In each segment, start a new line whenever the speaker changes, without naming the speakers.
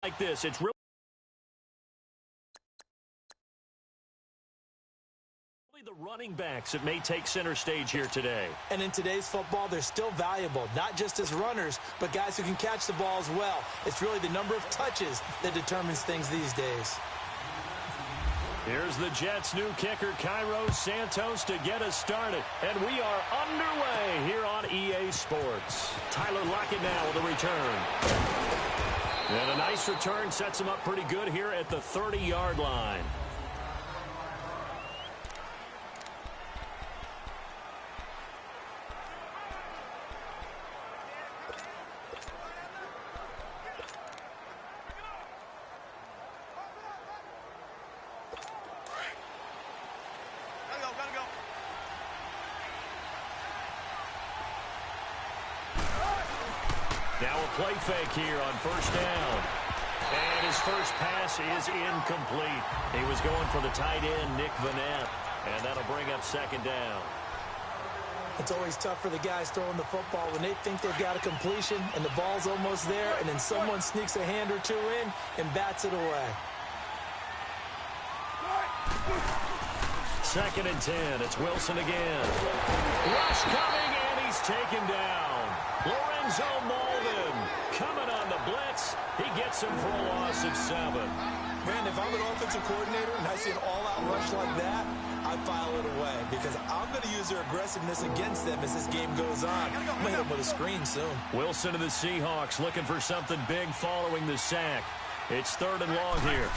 like this. It's really the running backs that may take center stage here today.
And in today's football, they're still valuable, not just as runners, but guys who can catch the ball as well. It's really the number of touches that determines things these days.
Here's the Jets' new kicker, Cairo Santos, to get us started. And we are underway here on EA Sports. Tyler Lockett now with a return. And a nice return sets him up pretty good here at the 30-yard line. Now a play fake here on first down. And his first pass is incomplete. He was going for the tight end, Nick Vanette. And that'll bring up second down.
It's always tough for the guys throwing the football when they think they've got a completion and the ball's almost there, and then someone sneaks a hand or two in and bats it away.
Second and 10. It's Wilson again. Rush coming, and he's taken down. Lorenzo Molden coming on the blitz. He gets him for a loss of 7.
Man, if I'm an offensive coordinator and I see an all-out rush like that, I file it away because I'm going to use their aggressiveness against them as this game goes on. I'm going to hit them with a screen soon.
Wilson and the Seahawks looking for something big following the sack. It's third and long here.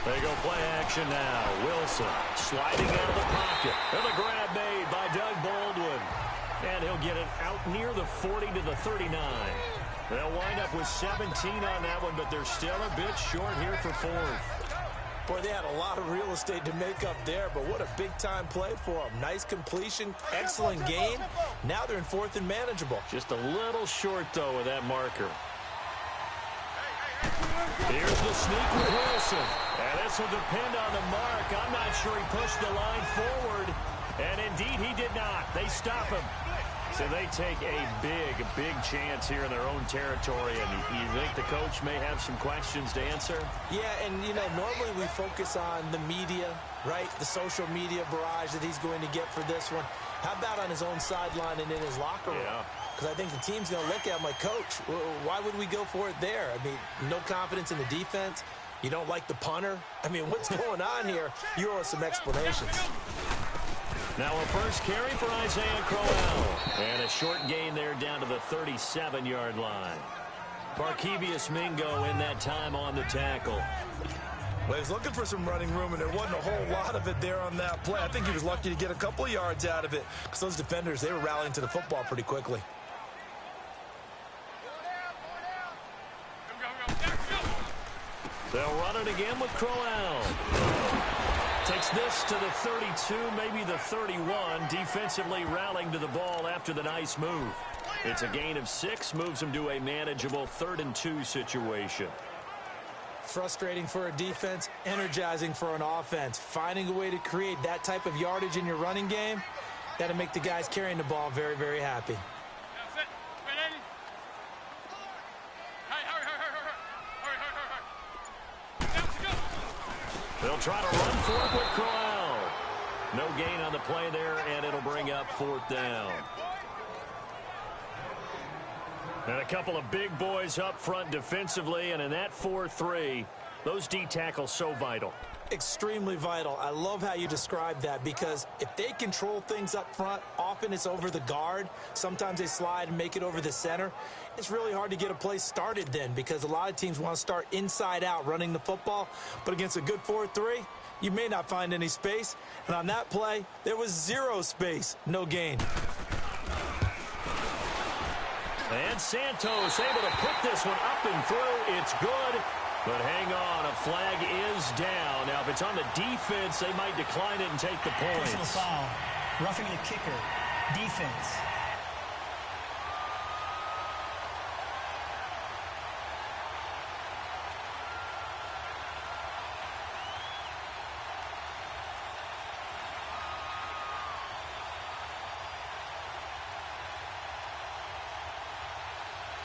They go play action now. Wilson sliding out of the pocket. And the grab made by Doug Baldwin. And he'll get it out near the 40 to the 39. They'll wind up with 17 on that one, but they're still a bit short here for fourth.
Boy, they had a lot of real estate to make up there, but what a big-time play for them. Nice completion, excellent gain. Now they're in fourth and manageable.
Just a little short, though, with that marker. Here's the sneak with Wilson. And this will depend on the mark. I'm not sure he pushed the line forward. And indeed, he did not. They stop him. So they take a big chance here in their own territory. And you think the coach may have some questions to answer?
Yeah, and, you know, normally we focus on the media, right? The social media barrage that he's going to get for this one. How about on his own sideline and in his locker room?
Yeah.
Because I think the team's going to look at him like, Coach, why would we go for it there? I mean, no confidence in the defense. You don't like the punter. I mean, what's going on here? You owe us some explanations.
Now a first carry for Isaiah Crowell. And a short gain there down to the 37-yard line. Barkevius Mingo in that time on the tackle.
Well, he was looking for some running room, and there wasn't a whole lot of it there on that play. I think he was lucky to get a couple of yards out of it because those defenders, they were rallying to the football pretty quickly.
They'll run it again with Crowell. Takes this to the 32, maybe the 31. Defensively rallying to the ball after the nice move. It's a gain of 6, moves him to a manageable 3rd and 2 situation.
Frustrating for a defense, energizing for an offense. Finding a way to create that type of yardage in your running game, that'll make the guys carrying the ball very, very happy.
They'll try to run for it with Crowell. No gain on the play there, and it'll bring up 4th down. And a couple of big boys up front defensively, and in that 4-3, those D tackles so vital.
Extremely vital. I love how you describe that because if they control things up front, often it's over the guard. Sometimes they slide and make it over the center. It's really hard to get a play started then because a lot of teams want to start inside out running the football. But against a good 4-3, you may not find any space. And on that play, there was 0 space, no gain.
And Santos able to put this one up and through. It's good. But hang on, a flag is down. Now, if it's on the defense, they might decline it and take the points.
Personal foul. Roughing the kicker. Defense.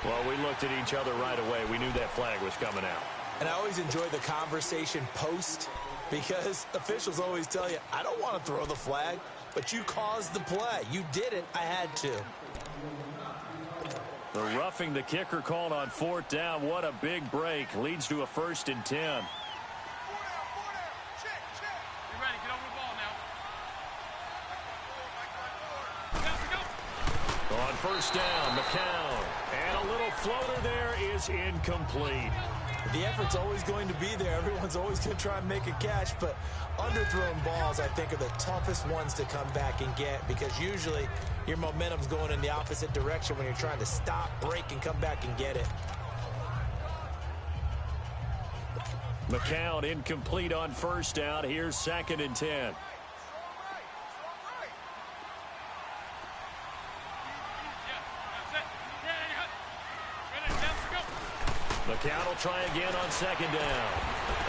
Well, we looked at each other right away. We knew that flag was coming out.
And I always enjoy the conversation post because officials always tell you, I don't want to throw the flag, but you caused the play. You did it. I had to.
The roughing the kicker called on 4th down. What a big break. Leads to a 1st and 10.
You ready? Get over the ball now.
On 1st down, McCown. And a little floater there is incomplete.
The effort's always going to be there. Everyone's always going to try and make a catch, but underthrown balls, I think, are the toughest ones to come back and get because usually your momentum's going in the opposite direction when you're trying to stop, break, and come back and get it.
McCown incomplete on 1st down. Here's 2nd and 10. McCown will try again on 2nd down.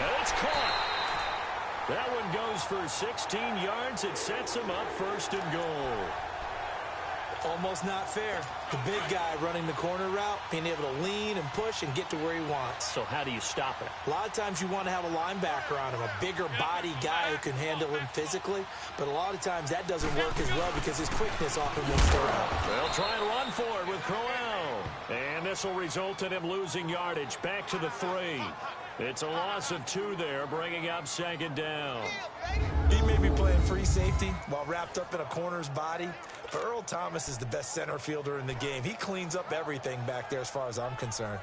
And it's caught. That one goes for 16 yards. It sets him up 1st and goal.
Almost not fair. The big guy running the corner route, being able to lean and push and get to where he wants.
So how do you stop it?
A lot of times you want to have a linebacker on him, a bigger body guy who can handle him physically. But a lot of times that doesn't work as well because his quickness often makes the route.
They'll try and run for it with Crowell. And this will result in him losing yardage. Back to the 3. It's a loss of 2 there, bringing up 2nd down.
He may be playing free safety while wrapped up in a corner's body, but Earl Thomas is the best center fielder in the game. He cleans up everything back there as far as I'm concerned.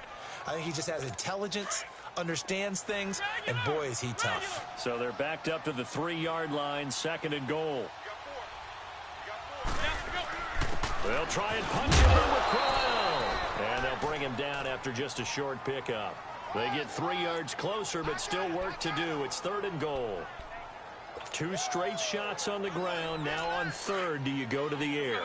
I think he just has intelligence, understands things, and boy, is he tough.
So they're backed up to the 3-yard line, 2nd and goal. They'll try and punch it in with Crowell. And they'll bring him down after just a short pickup. They get 3 yards closer, but still work to do. It's 3rd and goal. 2 straight shots on the ground. Now on 3rd, do you go to the air?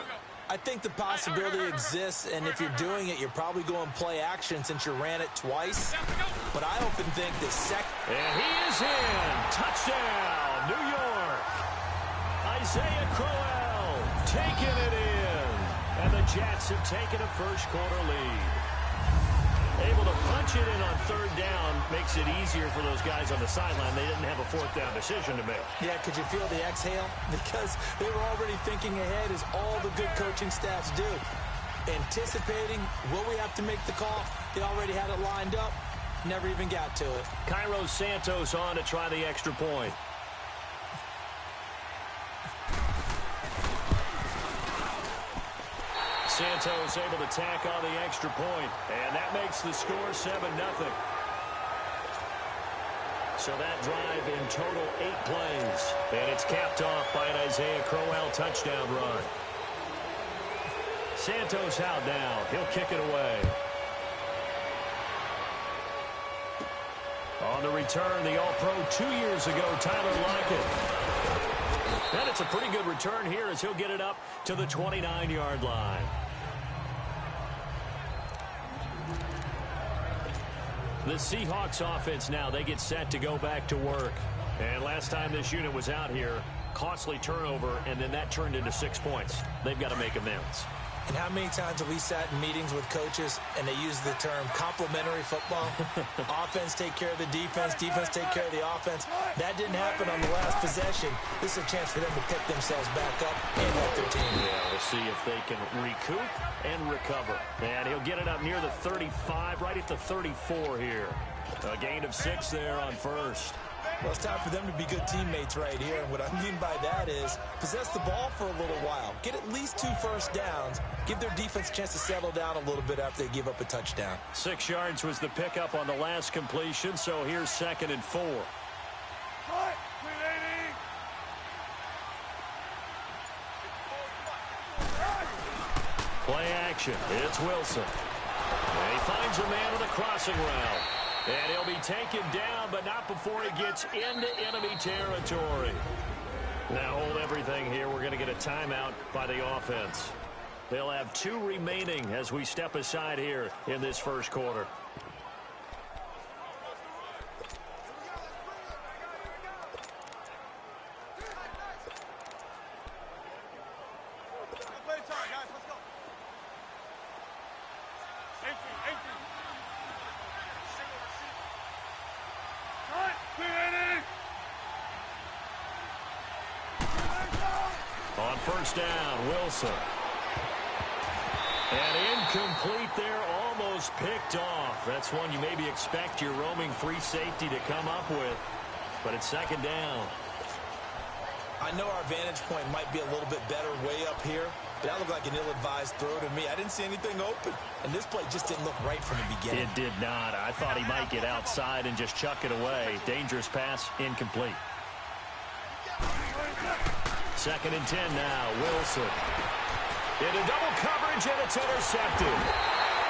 I think the possibility exists, and if you're doing it, you're probably going play action since you ran it twice. But I often think the second...
And he is in. Touchdown, New York. Isaiah Crowell taking it in. And the Jets have taken a first-quarter lead. Able to punch it in on 3rd down makes it easier for those guys on the sideline. They didn't have a 4th down decision to make.
Yeah, could you feel the exhale? Because they were already thinking ahead, as all the good coaching staffs do. Anticipating, will we have to make the call? They already had it lined up, never even got to it.
Cairo Santos on to try the extra point. Santos able to tack on the extra point, and that makes the score 7-0. So that drive in total 8 plays, and it's capped off by an Isaiah Crowell touchdown run. Santos out now. He'll kick it away. On the return, the All-Pro 2 years ago, Tyler Lockett. And it's a pretty good return here as he'll get it up to the 29-yard line. The Seahawks offense now, they get set to go back to work. And last time this unit was out here, costly turnover, and then that turned into 6 points. They've got to make amends.
And how many times have we sat in meetings with coaches and they use the term complementary football? Offense take care of the defense, defense take care of the offense. That didn't happen on the last possession. This is a chance for them to pick themselves back up and help their team.
Yeah, we'll see if they can recoup and recover. And he'll get it up near the 35, right at the 34 here. A gain of 6 there on 1st.
Well, it's time for them to be good teammates right here. And what I mean by that is possess the ball for a little while. Get at least 2 first downs. Give their defense a chance to settle down a little bit after they give up a touchdown.
6 yards was the pickup on the last completion, so here's 2nd and 4. Play action. It's Wilson. And he finds a man on the crossing route. And he'll be taken down, but not before he gets into enemy territory. Now hold everything here. We're going to get a timeout by the offense. They'll have 2 remaining as we step aside here in this first quarter. On first down, Wilson. And incomplete there, almost picked off. That's one you maybe expect your roaming free safety to come up with. But it's second down.
I know our vantage point might be a little bit better way up here, but that looked like an ill-advised throw to me. I didn't see anything open, and this play just didn't look right from the beginning.
It did not. I thought he might get outside and just chuck it away. Dangerous pass, incomplete. Second and 10 now, Wilson. Into double coverage, and it's intercepted.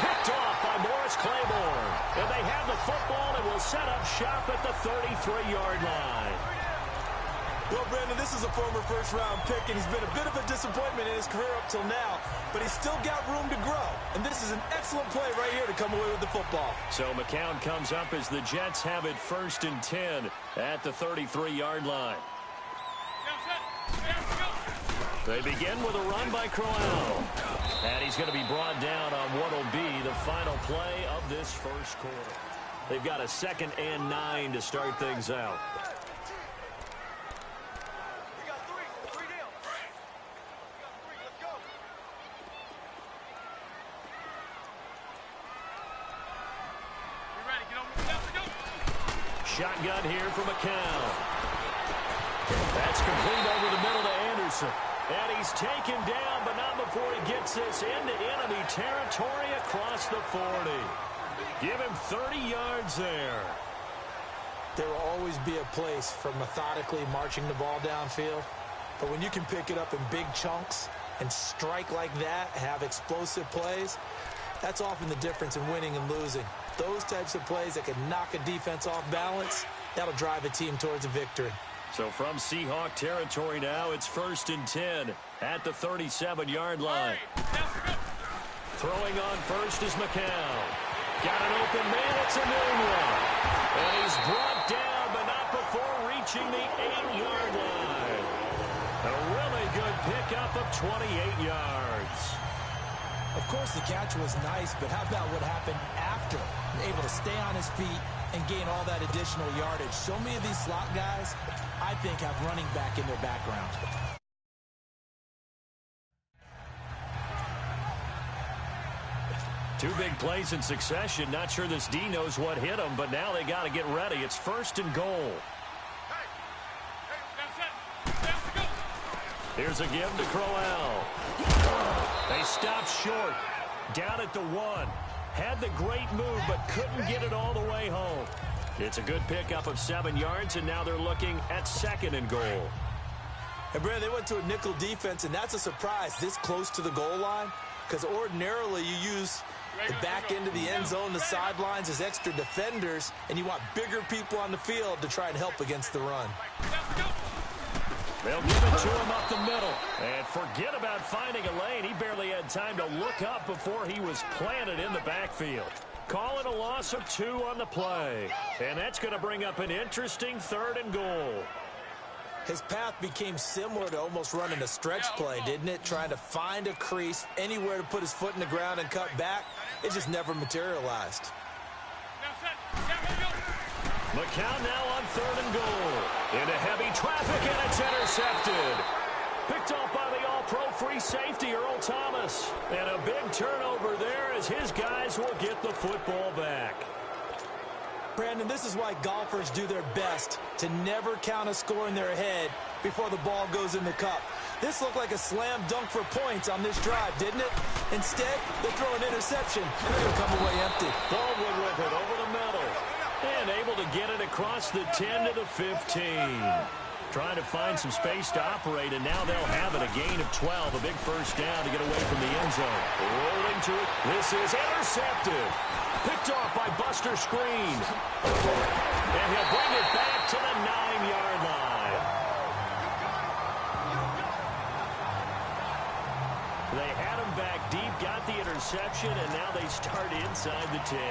Picked off by Morris Claiborne. And they have the football and will set up shop at the 33-yard line.
Well, Brandon, this is a former first-round pick, and he's been a bit of a disappointment in his career up till now, but he's still got room to grow, and this is an excellent play right here to come away with the football.
So McCown comes up as the Jets have it first and 10 at the 33-yard line. They begin with a run by Crowell, and he's going to be brought down on what will be the final play of this first quarter. They've got a 2nd and 9 to start things out. Shotgun here for McCown. That's complete over the middle to Anderson. And he's taken down, but not before he gets this into enemy territory across the 40. Give him 30 yards there.
There will always be a place for methodically marching the ball downfield. But when you can pick it up in big chunks and strike like that, have explosive plays, that's often the difference in winning and losing. Those types of plays that can knock a defense off balance, that'll drive a team towards a victory.
So from Seahawk territory now, it's 1st and 10 at the 37-yard line. Throwing on first is McCown. Got an open man, it's a new one. And he's brought down, but not before reaching the 8-yard line. A really good pickup of 28 yards.
Of course, the catch was nice, but how about what happened after? Able to stay on his feet and gain all that additional yardage. So many of these slot guys, I think, have running back in their background.
Two big plays in succession. Not sure this D knows what hit him, but now they got to get ready. It's 1st and goal. Here's a give to Crowell. They stopped short. Down at the 1. Had the great move, but couldn't get it all the way home. It's a good pickup of 7 yards, and now they're looking at 2nd and goal.
And, Brandon, they went to a nickel defense, and that's a surprise this close to the goal line, because ordinarily you use the back end of the end zone, the sidelines as extra defenders, and you want bigger people on the field to try and help against the run.
They'll give it to him up the middle. And forget about finding a lane. He barely had time to look up before he was planted in the backfield. Call it a loss of 2 on the play. And that's going to bring up an interesting 3rd and goal.
His path became similar to almost running a stretch play, didn't it? Trying to find a crease, anywhere to put his foot in the ground and cut back. It just never materialized.
McCown now on 3rd and goal. Into heavy traffic, and it's intercepted. Picked off by the all-pro free safety, Earl Thomas. And a big turnover there as his guys will get the football back.
Brandon, this is why golfers do their best to never count a score in their head before the ball goes in the cup. This looked like a slam dunk for points on this drive, didn't it? Instead, they throw an interception, and they're going to come away empty.
Baldwin with it over the middle. And able to get it across the 10 to the 15. Trying to find some space to operate, and now they'll have it. A gain of 12, a big first down to get away from the end zone. Rolling to it. This is intercepted. Picked off by Buster Screen. And he'll bring it back to the 9-yard line. They had him back deep, got the interception, and now they start inside the 10.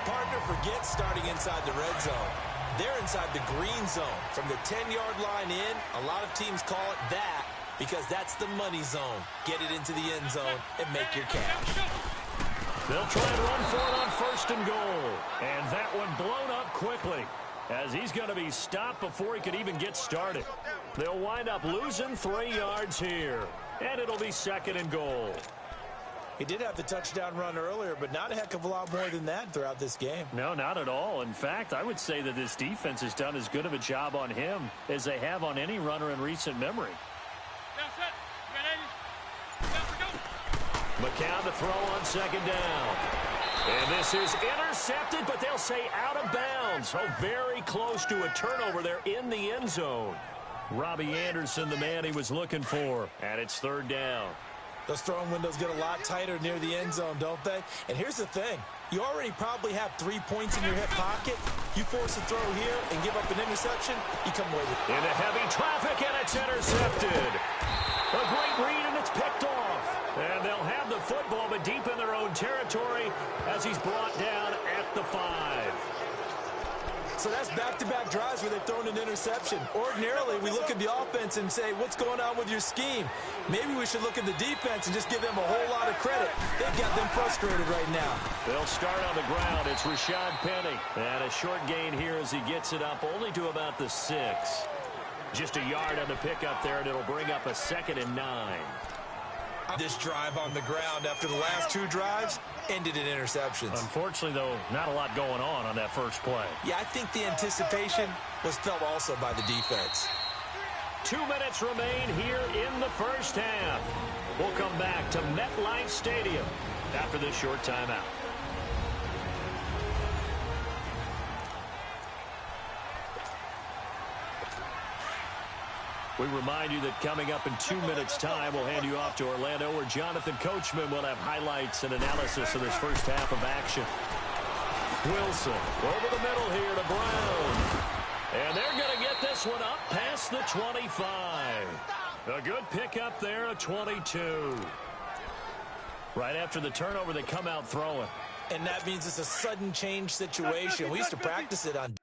Partner forgets starting inside the red zone. They're inside the green zone. From the 10-yard line in, a lot of teams call it that because that's the money zone. Get it into the end zone and make your cash.
They'll try and run for it on 1st and goal. And that one blown up quickly. as he's going to be stopped before he could even get started. They'll wind up losing 3 yards here, and it'll be 2nd and goal.
He did have the touchdown run earlier, but not a heck of a lot more than that throughout this game.
No, not at all. In fact, I would say that this defense has done as good of a job on him as they have on any runner in recent memory. McCown to throw on 2nd down. And this is intercepted, but they'll say out of bounds. Oh, very close to a turnover there in the end zone. Robbie Anderson, the man he was looking for, and it's 3rd down.
Those throwing windows get a lot tighter near the end zone, don't they? And here's the thing. You already probably have 3 points in your hip pocket. You force a throw here and give up an interception, you come away with it.
Into heavy traffic, and it's intercepted. A great read, and it's picked off. And they'll have the football, but deep in their own territory as he's brought down at the 5.
So that's back-to-back drives where they've thrown an interception. Ordinarily, we look at the offense and say, what's going on with your scheme? Maybe we should look at the defense and just give them a whole lot of credit. They've got them frustrated right now.
They'll start on the ground. It's Rashad Penny. And a short gain here as he gets it up only to about the 6. Just a yard on the pickup there, and it'll bring up a 2nd and 9.
This drive on the ground after the last 2 drives ended in interceptions.
Unfortunately, though, not a lot going on that first play.
Yeah, I think the anticipation was felt also by the defense.
2 minutes remain here in the first half. We'll come back to MetLife Stadium after this short timeout. We remind you that coming up in 2 minutes' time, we'll hand you off to Orlando, where Jonathan Coachman will have highlights and analysis of this first half of action. Wilson over the middle here to Brown. And they're going to get this one up past the 25. A good pickup there, a 22. Right after the turnover, they come out throwing.
And that means it's a sudden change situation. We used to practice it on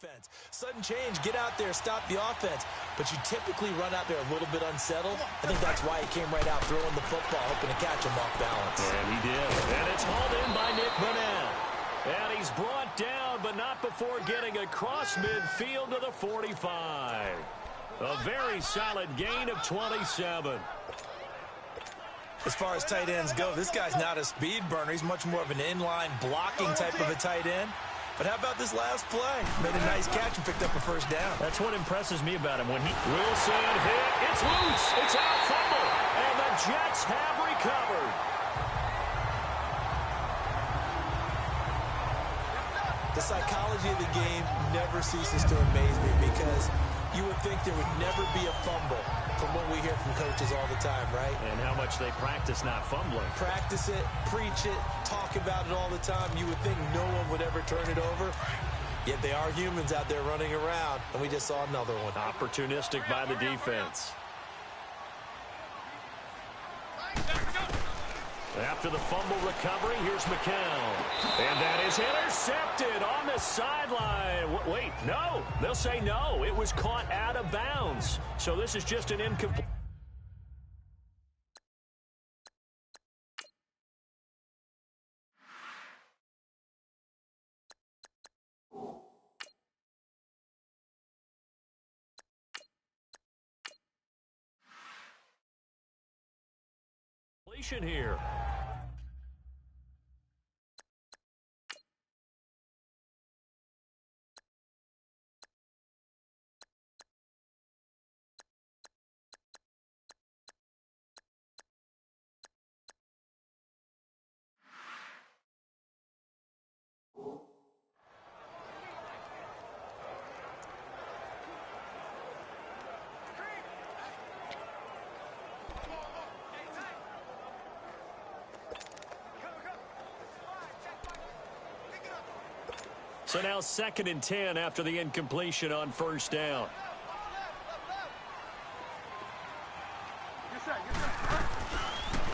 defense. Sudden change, get out there, stop the offense. But you typically run out there a little bit unsettled. I think that's why he came right out throwing the football, hoping to catch him off balance.
And he did. And it's hauled in by Nick Vanell. And he's brought down, but not before getting across midfield to the 45. A very solid gain of 27.
As far as tight ends go, this guy's not a speed burner. He's much more of an inline blocking type of a tight end. But how about this last play? Made a nice catch and picked up a first down.
That's what impresses me about him. When Wilson hit, it's loose. It's out, fumble. And the Jets have recovered.
The psychology of the game never ceases to amaze me, because you would think there would never be a fumble from what we hear from coaches all the time, right?
And how much they practice not fumbling.
Practice it, preach it, talk about it all the time. You would think no one would ever turn it over. Yet they are humans out there running around, and we just saw another one.
Opportunistic by the defense. After the fumble recovery, here's McCown. And that is intercepted on the sideline. Wait, no. They'll say no. It was caught out of bounds. So this is just an incomplete. Here. So now 2nd and 10 after the incompletion on first down.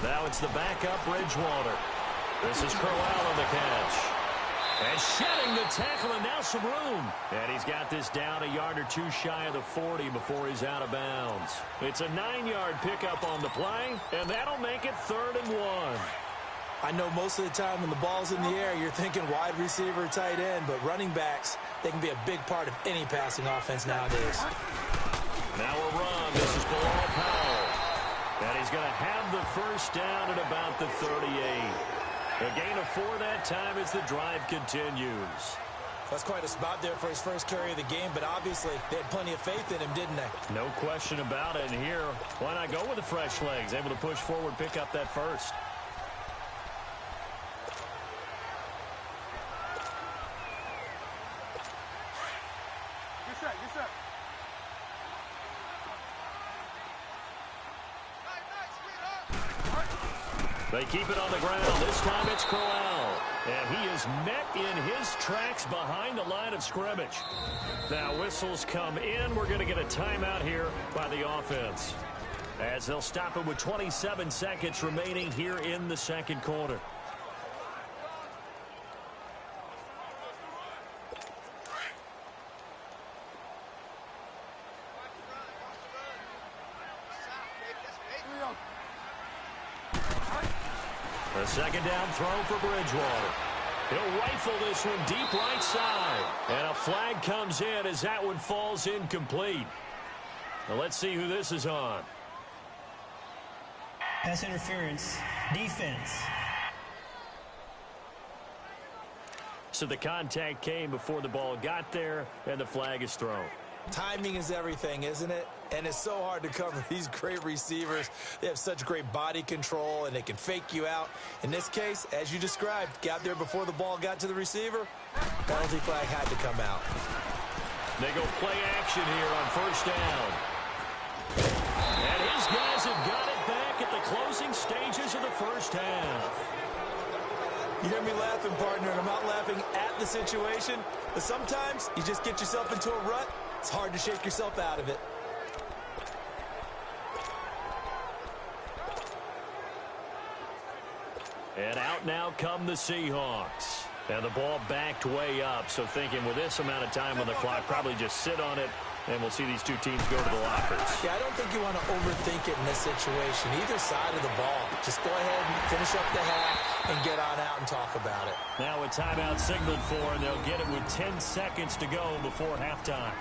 Now it's the backup, Bridgewater. This is Crowell on the catch. And shedding the tackle, and now some room. And he's got this down a yard or two shy of the 40 before he's out of bounds. It's a 9-yard pickup on the play, and that'll make it 3rd and 1.
I know most of the time when the ball's in the air, you're thinking wide receiver, tight end, but running backs, they can be a big part of any passing offense nowadays.
Now a run. This is Bilal Powell. And he's going to have the first down at about the 38. A gain of 4 that time as the drive continues.
That's quite a spot there for his first carry of the game, but obviously they had plenty of faith in him, didn't they?
No question about it. And here, why not go with the fresh legs? Able to push forward, pick up that first.
Get set, get set.
They keep it on the ground. This time it's Crowell. And he is met in his tracks behind the line of scrimmage. Now whistles come in. We're going to get a timeout here by the offense, as they'll stop it with 27 seconds remaining here in the second quarter. A second down throw for Bridgewater. He'll rifle this one deep right side. And a flag comes in as that one falls incomplete. Now let's see who this is on.
Pass interference. Defense.
So the contact came before the ball got there, and the flag is thrown.
Timing is everything, isn't it? And it's so hard to cover these great receivers. They have such great body control, and they can fake you out. In this case, as you described, got there before the ball got to the receiver. Penalty flag had to come out.
They go play action here on first down. And his guys have got it back at the closing stages of the first half.
You hear me laughing, partner, and I'm not laughing at the situation, but sometimes you just get yourself into a rut. It's hard to shake yourself out of it.
And out now come the Seahawks. And the ball backed way up, so thinking with this amount of time on the clock, probably just sit on it, and we'll see these two teams go to the lockers.
Yeah, I don't think you want to overthink it in this situation. Either side of the ball. Just go ahead and finish up the half and get on out and talk about it.
Now a timeout signaled for, and they'll get it with 10 seconds to go before halftime.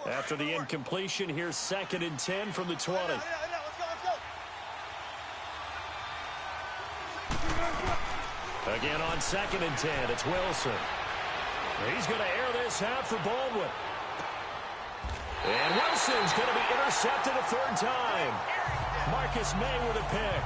After the incompletion, here's 2nd and 10 from the 20. Again on 2nd and 10, it's Wilson. He's going to air this out for Baldwin. And Wilson's going to be intercepted a 3rd time. Marcus May with a pick.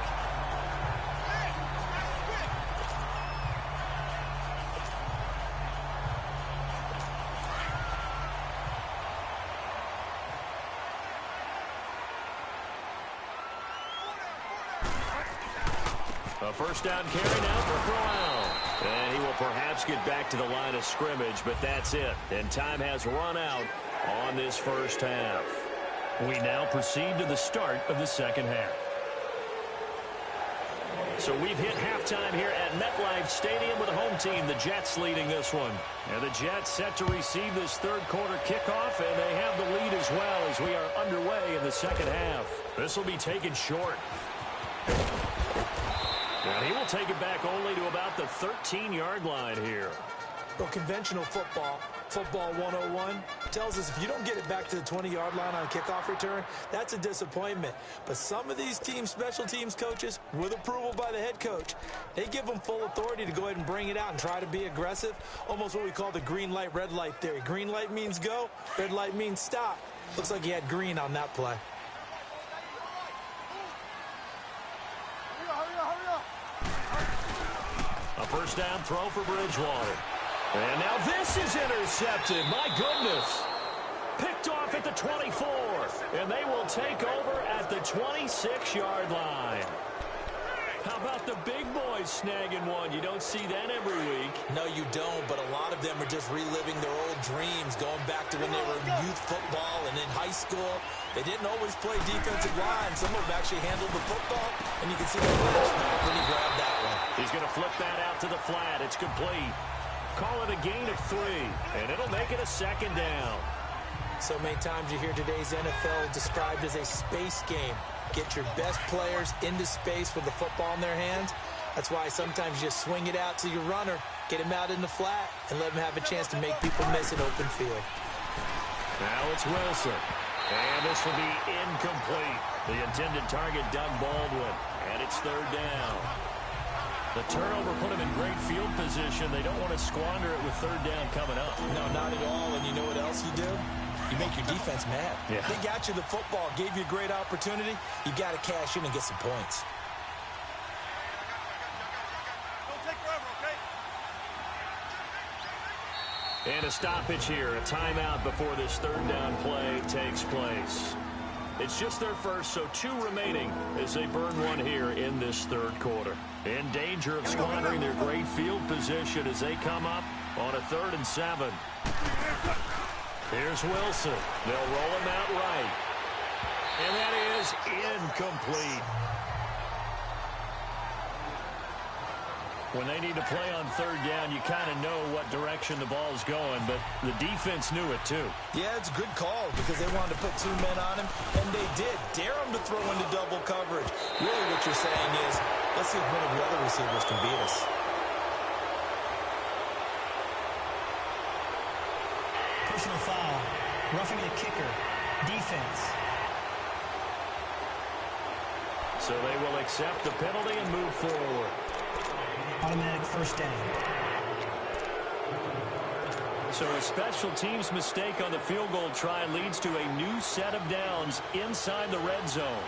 A first down carry now for Crowell. And he will perhaps get back to the line of scrimmage, but that's it. And time has run out on this first half. We now proceed to the start of the second half. So we've hit halftime here at MetLife Stadium with the home team, the Jets, leading this one. And the Jets set to receive this third quarter kickoff, and they have the lead as well as we are underway in the second half. This will be taken short. And he will take it back only to about the 13-yard line here.
Well, conventional football 101, tells us if you don't get it back to the 20-yard line on a kickoff return, that's a disappointment. But some of these teams, special teams coaches, with approval by the head coach, they give them full authority to go ahead and bring it out and try to be aggressive. Almost what we call the green light, red light theory. Green light means go, red light means stop. Looks like he had green on that play.
A first down throw for Bridgewater. And now this is intercepted. My goodness. Picked off at the 24. And they will take over at the 26-yard line. How about the big boys snagging one? You don't see that every week.
No, you don't, but a lot of them are just reliving their old dreams, going back to when they were in youth football and in high school. They didn't always play defensive line. Some of them actually handled the football, and you can see the flash back when he grabbed that one.
He's going to flip that out to the flat. It's complete. Call it a gain of 3, and it'll make it a second down.
So many times you hear today's NFL described as a space game. Get your best players into space with the football in their hands. That's why sometimes you just swing it out to your runner, get him out in the flat, and let him have a chance to make people miss an open field.
Now it's Wilson. And this will be incomplete. The intended target, Doug Baldwin. And it's third down. The turnover put him in great field position. They don't want to squander it with third down coming up.
No, not at all. And you know what else you do? You make your defense mad.
Yeah.
They got you the football, gave you a great opportunity. You got to cash in and get some points.
Don't take forever, okay?
And a stoppage here, a timeout before this third down play takes place. It's just their first, so 2 remaining as they burn one here in this third quarter. In danger of squandering their great field position as they come up on a 3rd and 7. Here's Wilson. They'll roll him out right. And that is incomplete. When they need to play on third down, you kind of know what direction the ball's going, but the defense knew it too.
Yeah, it's a good call because they wanted to put 2 men on him, and they did. Dare him to throw into double coverage. Really what you're saying is, let's see if one of the other receivers can beat us.
Personal foul. Roughing the kicker. Defense.
So they will accept the penalty and move forward.
Automatic first down.
So a special teams mistake on the field goal try leads to a new set of downs inside the red zone.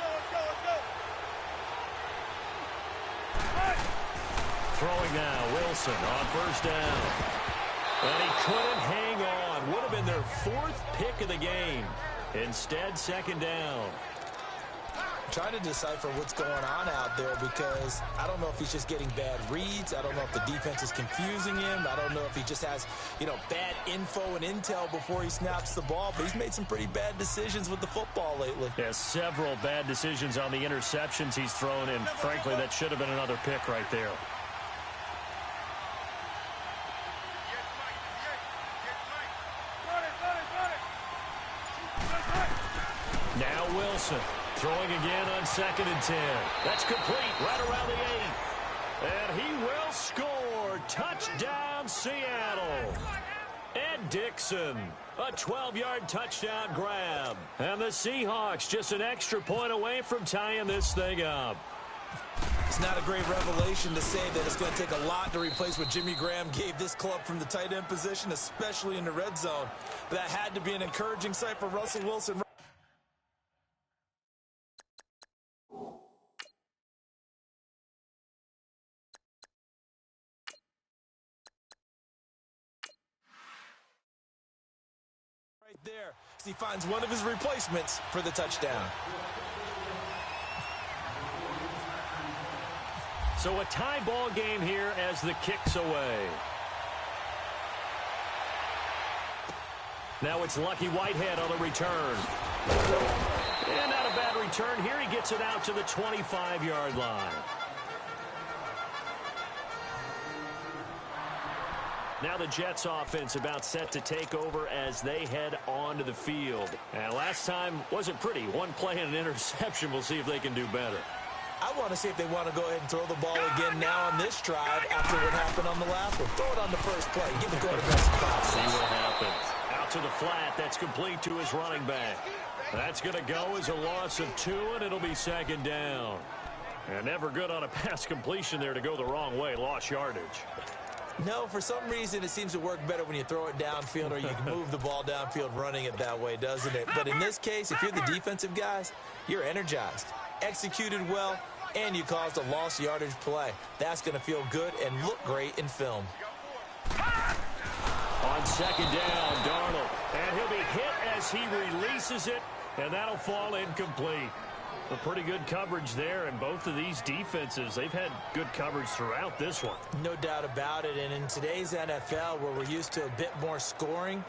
Throwing now, Wilson on first down. And he couldn't hang on. Would have been their 4th pick of the game. Instead, second down.
I'm trying to decipher what's going on out there because I don't know if he's just getting bad reads. I don't know if the defense is confusing him. I don't know if he just has, bad info and intel before he snaps the ball. But he's made some pretty bad decisions with the football lately.
Yeah, several bad decisions on the interceptions he's thrown, and frankly, that should have been another pick right there. Now Wilson throwing again on 2nd and 10. That's complete right around the 8. And he will score. Touchdown, Seattle. Ed Dixon, a 12-yard touchdown grab. And the Seahawks just an extra point away from tying this thing up.
It's not a great revelation to say that it's going to take a lot to replace what Jimmy Graham gave this club from the tight end position, especially in the red zone. But that had to be an encouraging sight for Russell Wilson. Right there, as he finds one of his replacements for the touchdown.
So a tie ball game here as the kick's away. Now it's Lucky Whitehead on the return. And not a bad return here. He gets it out to the 25-yard line. Now the Jets offense about set to take over as they head onto the field. And last time wasn't pretty. One play and an interception. We'll see if they can do better.
I want to see if they want to go ahead and throw the ball again now on this drive after what happened on the last one. Throw it on the first play. Give the quarterback some confidence.
See what happens. Out to the flat. That's complete to his running back. That's going to go as a loss of 2, and it'll be second down. And never good on a pass completion there to go the wrong way. Lost yardage.
No, for some reason it seems to work better when you throw it downfield or you can move the ball downfield running it that way, doesn't it? But in this case, if you're the defensive guys, you're energized, executed well, and you caused a lost yardage play. That's going to feel good and look great in film.
On second down, Darnold. And he'll be hit as he releases it, and that'll fall incomplete. A pretty good coverage there, and both of these defenses, they've had good coverage throughout this one.
No doubt about it, and in today's NFL, where we're used to a bit more scoring,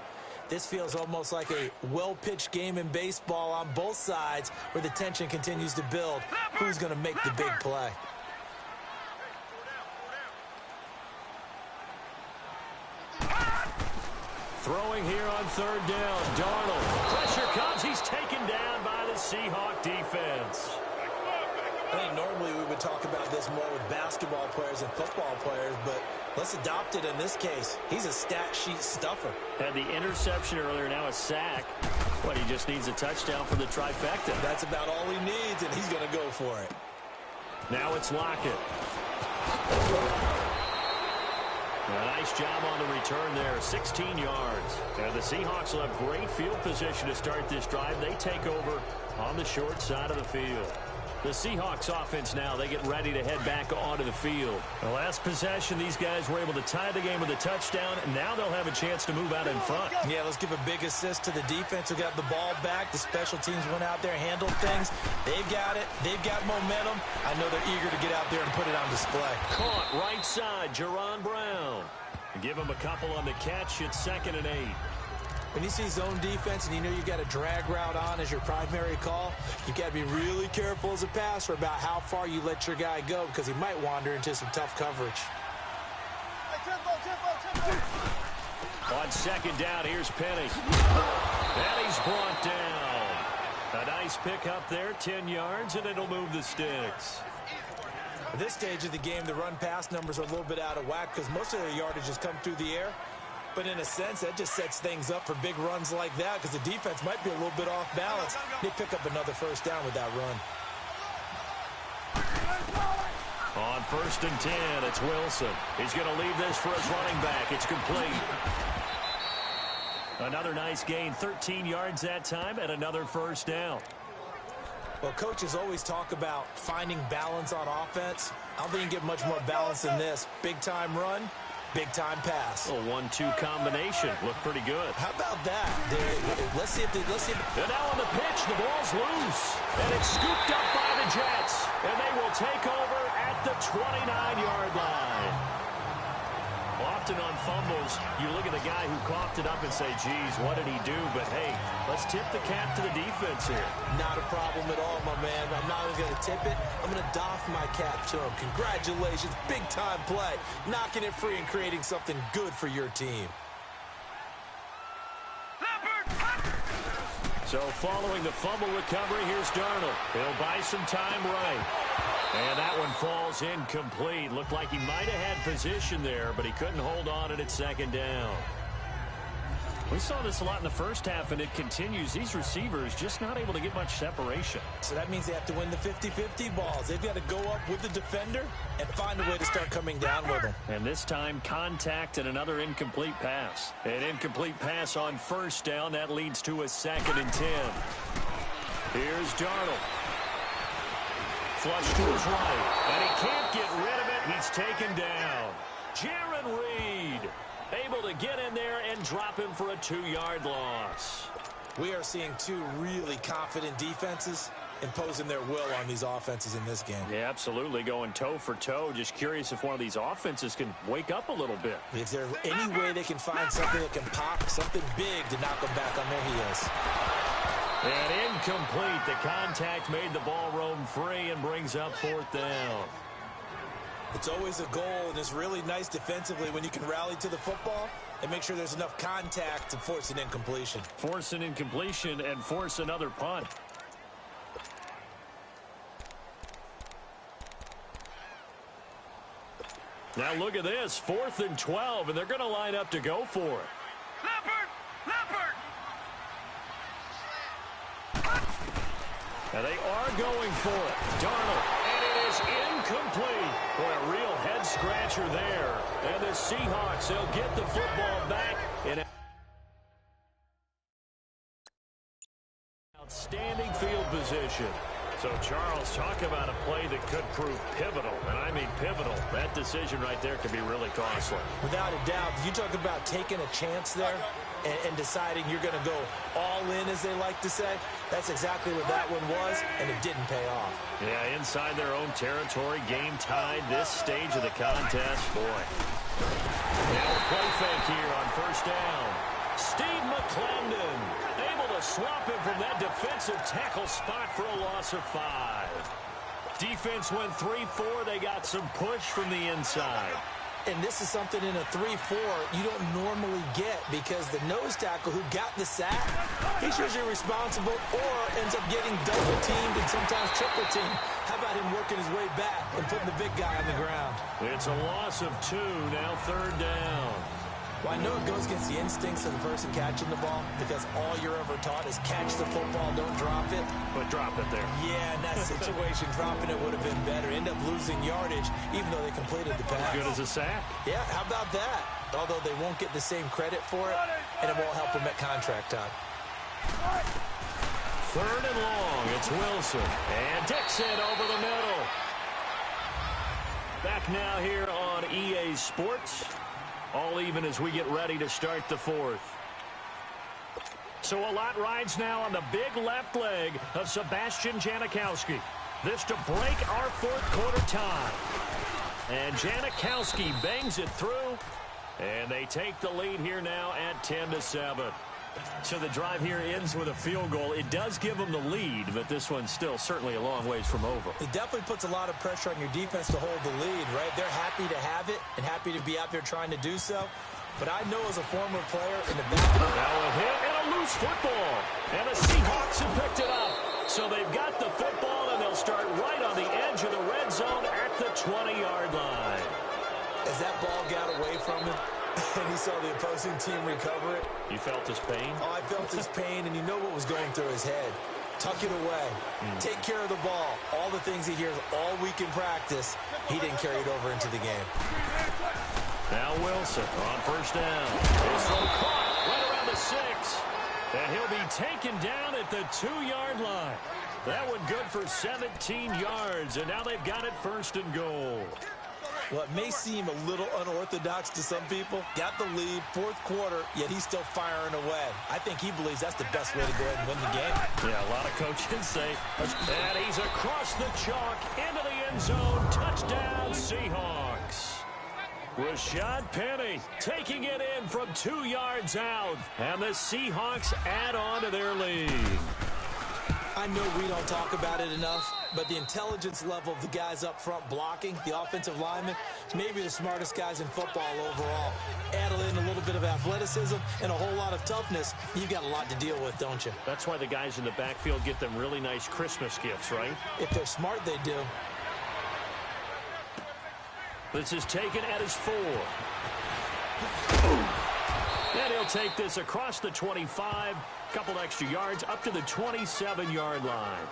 this feels almost like a well-pitched game in baseball on both sides where the tension continues to build. Who's going to make the big play?
Throwing here on third down, Darnold. Pressure comes. He's taken down by the Seahawk defense.
I think normally we would talk about this more with basketball players and football players, but let's adopt it in this case. He's a stat sheet stuffer.
Had the interception earlier, now a sack. But he just needs a touchdown for the trifecta.
That's about all he needs, and he's going to go for it.
Now it's Lockett. A nice job on the return there, 16 yards. And the Seahawks will have great field position to start this drive. They take over on the short side of the field. The Seahawks offense now, they get ready to head back onto the field. The last possession, these guys were able to tie the game with a touchdown, and now they'll have a chance to move out in front.
Yeah, let's give a big assist to the defense who got the ball back. The special teams went out there, handled things. They've got it. They've got momentum. I know they're eager to get out there and put it on display.
Caught right side, Jerron Brown. Give him a couple on the catch. It's 2nd and 8.
When you see zone defense and you know you've got a drag route on as your primary call, you've got to be really careful as a passer about how far you let your guy go because he might wander into some tough coverage.
On 2nd down, here's Penny. And he's brought down. A nice pick up there, 10 yards, and it'll move the sticks.
At this stage of the game, the run-pass numbers are a little bit out of whack because most of their yardage has come through the air. But in a sense, that just sets things up for big runs like that because the defense might be a little bit off balance. They pick up another first down with that run.
On 1st and 10, it's Wilson. He's going to leave this for his running back. It's complete. Another nice gain, 13 yards that time, and another first down.
Well, coaches always talk about finding balance on offense. I don't think you can get much more balance than this. Big-time run, big-time pass.
A 1-2 combination. Looked pretty good.
How about that? Let's see if
And now on the pitch, the ball's loose. And it's scooped up by the Jets. And they will take over at the 29-yard line. Often on fumbles, you look at the guy who coughed it up and say, geez, what did he do? But, hey, let's tip the cap to the defense here.
Not a problem at all, my man. I'm not even going to tip it. I'm going to doff my cap to him. Congratulations. Big-time play. Knocking it free and creating something good for your team.
So following the fumble recovery, here's Darnold. He'll buy some time right. And that one falls incomplete. Looked like he might have had position there, but he couldn't hold on it at 2nd down. We saw this a lot in the first half, and it continues. These receivers just not able to get much separation.
So that means they have to win the 50-50 balls. They've got to go up with the defender and find a way to start coming down with them.
And this time, contact and another incomplete pass. An incomplete pass on 1st down. That leads to a 2nd and 10. Here's Darnold. Flush to his right, and he can't get rid of it. He's taken down. Jaron Reed able to get in there and drop him for a 2-yard loss.
We are seeing two really confident defenses imposing their will on these offenses in this game.
Yeah, absolutely, going toe for toe. Just curious if one of these offenses can wake up a little bit.
Is there any way they can find something that can pop, something big to knock them back on their heels?
And incomplete. The contact made the ball roam free and brings up 4th down.
It's always a goal, and it's really nice defensively when you can rally to the football and make sure there's enough contact to force an incompletion.
Force an incompletion and force another punt. Now look at this, 4th and 12, and they're going to line up to go for it. And they are going for it. Darnold, and it is incomplete. Boy, a real head-scratcher there. And the Seahawks, they'll get the football back in outstanding field position. So, Charles, talk about a play that could prove pivotal. And I mean pivotal. That decision right there could be really costly.
Without a doubt. You talk about taking a chance there and deciding you're going to go all in, as they like to say. That's exactly what that one was, and it didn't pay off.
Yeah, inside their own territory, game tied this stage of the contest. Boy. Now a play fake here on first down. Steve McClendon able to swap him from that defensive tackle spot for a loss of 5. Defense went 3-4. They got some push from the inside.
And this is something in a 3-4 you don't normally get because the nose tackle who got the sack, he's usually responsible or ends up getting double-teamed and sometimes triple-teamed. How about him working his way back and putting the big guy on the ground?
It's a loss of 2, now third down.
Well, I know it goes against the instincts of the person catching the ball because all you're ever taught is catch the football, don't drop it.
But drop it there.
Yeah, in that situation, dropping it would have been better. End up losing yardage, even though they completed the pass.
Good as a sack.
Yeah, how about that? Although they won't get the same credit for it, and it won't help them at contract time.
Third and long, it's Wilson. And Dixon over the middle. Back now here on EA Sports. All even as we get ready to start the fourth. So a lot rides now on the big left leg of Sebastian Janikowski. This to break our fourth quarter tie. And Janikowski bangs it through. And they take the lead here now at 10-7. So the drive here ends with a field goal. It does give them the lead, but this one's still certainly a long ways from over.
It definitely puts a lot of pressure on your defense to hold the lead, right? They're happy to have it and happy to be out there trying to do so. But I know as a former player in the back.
Now a hit and a loose football. And the Seahawks have picked it up. So they've got the football, and they'll start right on the edge of the red zone at the 20-yard line.
As that ball got away from him, and he saw the opposing team recover it.
You felt his pain?
Oh, I felt his pain, and you know what was going through his head. Tuck it away. Take care of the ball. All the things he hears all week in practice, he didn't carry it over into the game.
Now Wilson on first down. This one caught right around the 6. And he'll be taken down at the 2-yard line. That one good for 17 yards, and now they've got it first and goal.
Well, it may seem a little unorthodox to some people. Got the lead, fourth quarter, yet he's still firing away. I think he believes that's the best way to go ahead and win the game.
Yeah, a lot of coaches say. And he's across the chalk into the end zone. Touchdown, Seahawks. Rashad Penny taking it in from 2 yards out. And the Seahawks add on to their lead.
I know we don't talk about it enough, but the intelligence level of the guys up front blocking, the offensive linemen, maybe the smartest guys in football overall. Add in a little bit of athleticism and a whole lot of toughness, you've got a lot to deal with, don't you?
That's why the guys in the backfield get them really nice Christmas gifts, right?
If they're smart, they do.
This is taken at his 4. And he'll take this across the 25, couple extra yards, up to the 27-yard line.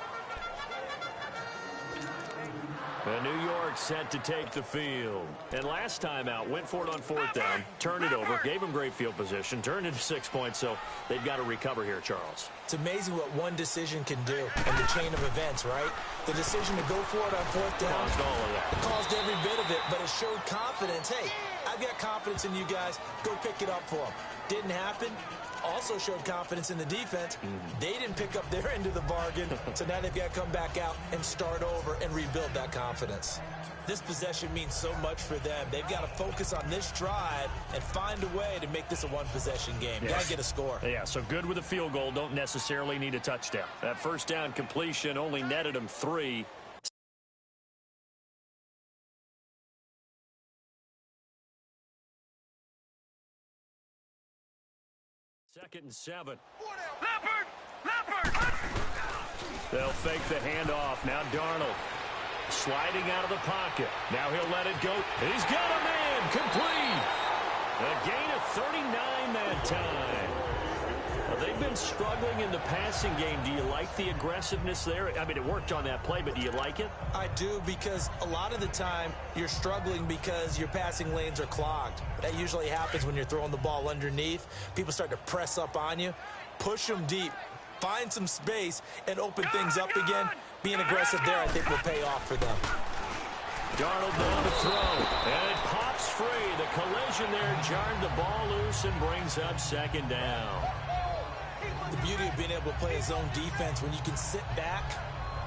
And New York set to take the field. And last time out, went for it on fourth down, turned it over, gave them great field position, turned it 6 points, so they've got to recover here, Charles.
It's amazing what one decision can do in the chain of events, right? The decision to go for it on fourth down
Caused all of that.
It caused every bit of it, but it showed confidence. Hey, I've got confidence in you guys. Go pick it up for them. Didn't happen. Also showed confidence in the defense. They didn't pick up their end of the bargain, so now they've got to come back out and start over and rebuild that confidence. This possession means so much for them. They've got to focus on this drive and find a way to make this a one-possession game.
Yes.
Got to get a score.
Yeah, so good with a field goal. Don't necessarily need a touchdown. That first down completion only netted them 3. Second and 7.
Leopard!
They'll fake the handoff. Now Darnold sliding out of the pocket. Now he'll let it go. He's got a man. Complete. A gain of 39 that time. They've been struggling in the passing game. Do you like the aggressiveness there? I mean, it worked on that play, but do you like it?
I do, because a lot of the time you're struggling because your passing lanes are clogged. That usually happens when you're throwing the ball underneath. People start to press up on you. Push them deep. Find some space and open things up again. Being aggressive there, I think, will pay off for them.
Darnold down to throw, and it pops free. The collision there jarred the ball loose and brings up second down.
The beauty of being able to play a zone defense when you can sit back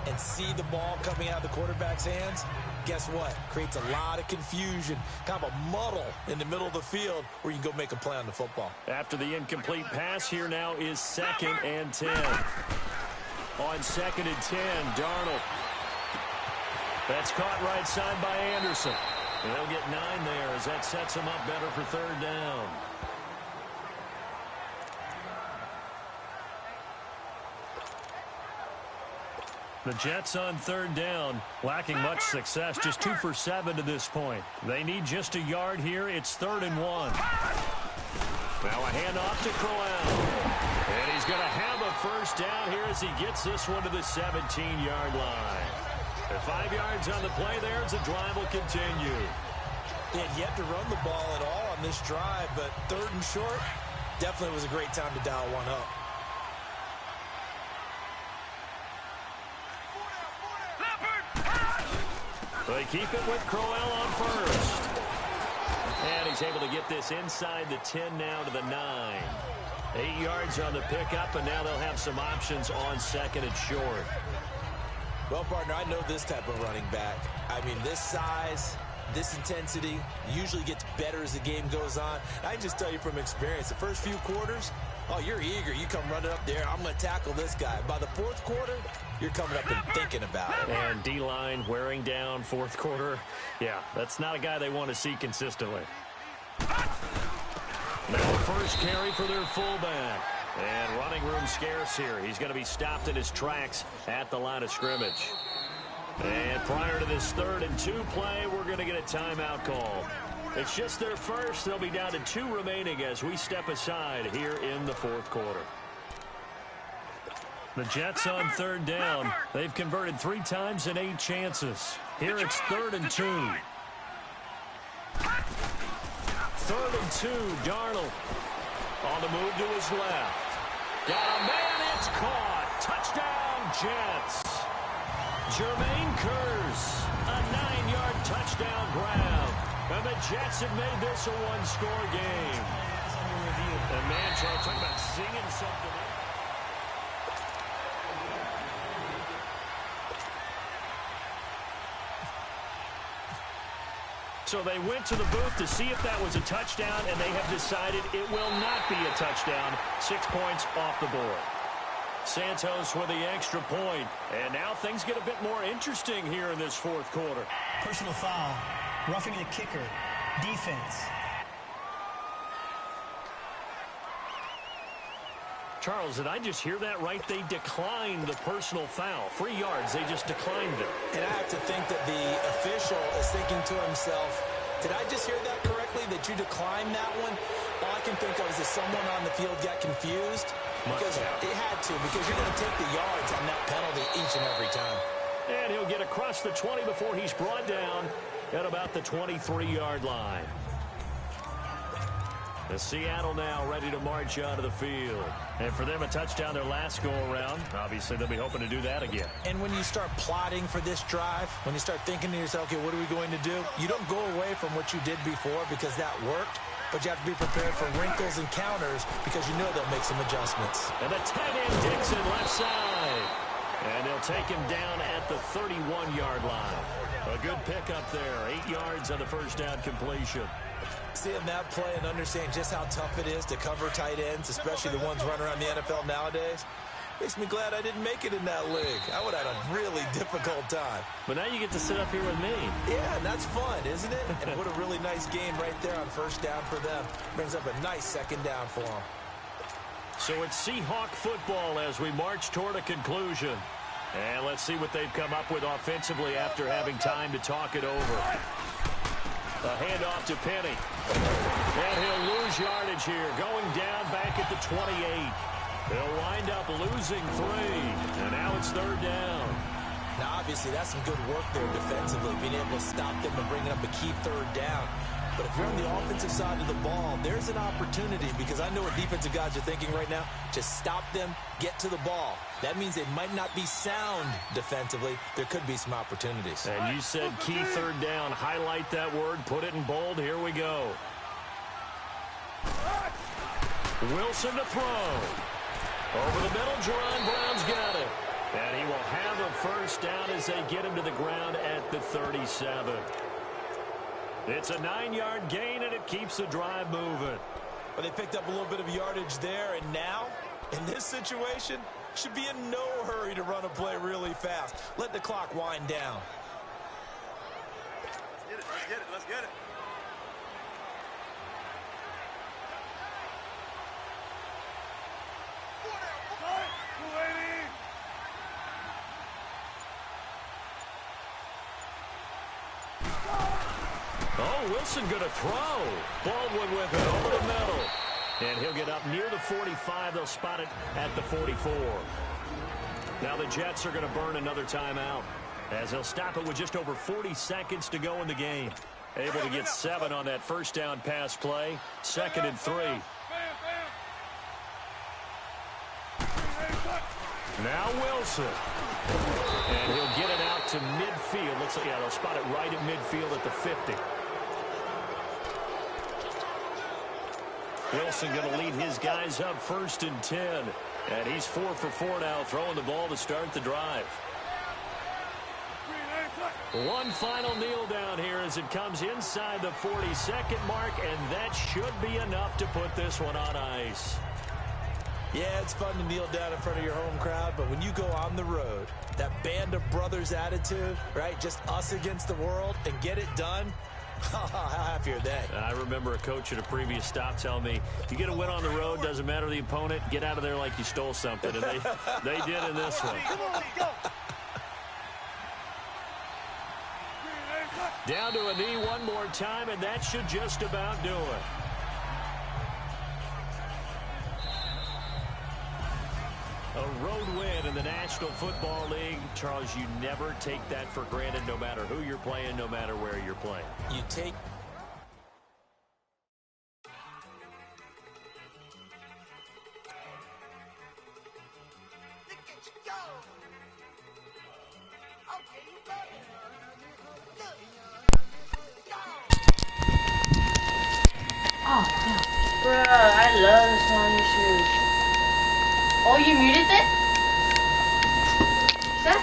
and see the ball coming out of the quarterback's hands, guess what? Creates a lot of confusion, kind of a muddle in the middle of the field where you can go make a play on the football.
After the incomplete pass, here now is 2nd and 10. On 2nd and 10, Darnold. That's caught right side by Anderson. And they'll get 9 there as that sets them up better for 3rd down. The Jets on 3rd down, lacking much success, just 2 for 7 to this point. They need just a yard here. It's 3rd and 1. Now a handoff to Crowell. And he's going to have a 1st down here as he gets this one to the 17-yard line. And 5 yards on the play there as the drive will continue.
He had yet to run the ball at all on this drive, but 3rd and short definitely was a great time to dial one up.
They keep it with Crowell on 1st. And he's able to get this inside the 10 now to the 9. 8 yards on the pickup, and now they'll have some options on 2nd and short.
Well, partner, I know this type of running back. I mean, this size, this intensity usually gets better as the game goes on. I can just tell you from experience, the first few quarters, oh, you're eager. You come running up there. I'm going to tackle this guy. By the 4th quarter, you're coming up and thinking about it.
And D-line wearing down 4th quarter. Yeah, that's not a guy they want to see consistently. Now the first carry for their fullback. And running room scarce here. He's going to be stopped in his tracks at the line of scrimmage. And prior to this 3rd and 2 play, we're going to get a timeout call. It's just their first. They'll be down to 2 remaining as we step aside here in the 4th quarter. The Jets on 3rd down. They've converted 3 times in 8 chances. Here it's 3rd and 2. 3rd and 2, Darnold. On the move to his left. Got a man, it's caught. Touchdown, Jets. Jermaine Kearse, a 9-yard touchdown grab. And the Jets have made this a 1-score game. And man, Charles, talking about singing something. So they went to the booth to see if that was a touchdown, and they have decided it will not be a touchdown. 6 points off the board. Santos with the extra point. And now things get a bit more interesting here in this 4th quarter.
Personal foul. Roughing the kicker. Defense.
Charles, did I just hear that right? They declined the personal foul. 3 yards, they just declined it.
And I have to think that the official is thinking to himself, did I just hear that correctly, that you declined that one? All I can think of is that someone on the field got confused. Because it had to, because you're going to take the yards on that penalty each and every time.
And he'll get across the 20 before he's brought down at about the 23-yard line. The Seattle now ready to march onto the field. And for them, a touchdown their last go-around. Obviously, they'll be hoping to do that again.
And when you start plotting for this drive, when you start thinking to yourself, okay, what are we going to do? You don't go away from what you did before because that worked. But you have to be prepared for wrinkles and counters because you know they'll make some adjustments.
And the tight end Dixon left side. And they'll take him down at the 31-yard line. A good pickup there. 8 yards on the first down completion.
Seeing that play and understand just how tough it is to cover tight ends, especially the ones running around the NFL nowadays, makes me glad I didn't make it in that league. I would have had a really difficult time.
But now you get to sit up here with me.
Yeah, and that's fun, isn't it? And what a really nice game right there on 1st down for them. Brings up a nice 2nd down for them.
So it's Seahawk football as we march toward a conclusion. And let's see what they've come up with offensively after having time to talk it over. A handoff to Penny. And he'll lose yardage here. Going down back at the 28. They'll wind up losing 3. And now it's 3rd down.
Now, obviously, that's some good work there defensively, being able to stop them and bringing up a key 3rd down. But if you're on the offensive side of the ball, there's an opportunity because I know what defensive guys are thinking right now. Just stop them, get to the ball. That means they might not be sound defensively. There could be some opportunities.
And you said key 3rd down. Highlight that word. Put it in bold. Here we go. Wilson to throw. Over the middle, Jerron Brown's got it. And he will have a first down as they get him to the ground at the 37. It's a 9-yard gain, and it keeps the drive moving.
Well, they picked up a little bit of yardage there, and now, in this situation, should be in no hurry to run a play really fast. Let the clock wind down.
Let's get it, let's get it.
Oh, Wilson going to throw. Baldwin with it over the middle. And he'll get up near the 45. They'll spot it at the 44. Now the Jets are going to burn another timeout as they'll stop it with just over 40 seconds to go in the game. Able to get 7 on that first down pass play. 2nd and 3. Now Wilson. And he'll get it out to midfield. Looks like, yeah, they'll spot it right at midfield at the 50. Wilson going to lead his guys up 1st and 10. And he's 4 for 4 now, throwing the ball to start the drive. One final kneel down here as it comes inside the 40-second mark, and that should be enough to put this one on ice.
Yeah, it's fun to kneel down in front of your home crowd, but when you go on the road, that band of brothers attitude, right, just us against the world, and get it done, how happy are they?
I remember a coach at a previous stop telling me, you get a win on the road, doesn't matter the opponent, get out of there like you stole something, and they did in this one. Down to a knee one more time, and that should just about do it. A road win in the National Football League. Charles, you never take that for granted, no matter who you're playing, no matter where you're playing.
You take...
Oh, no. Bruh, I love the Swanee shoes. Oh, you muted it? Is that?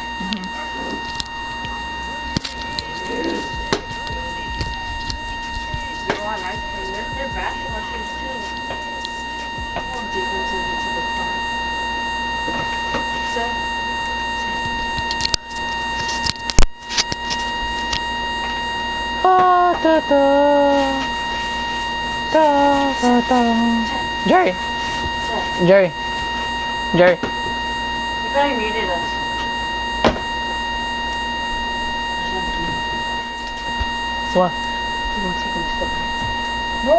Yo, I like them. They're basketball shoes, too. Oh, difference into the car. Is
Jerry. Jerry. Jerry.
You probably muted us.
What?
You want to take a step back? No.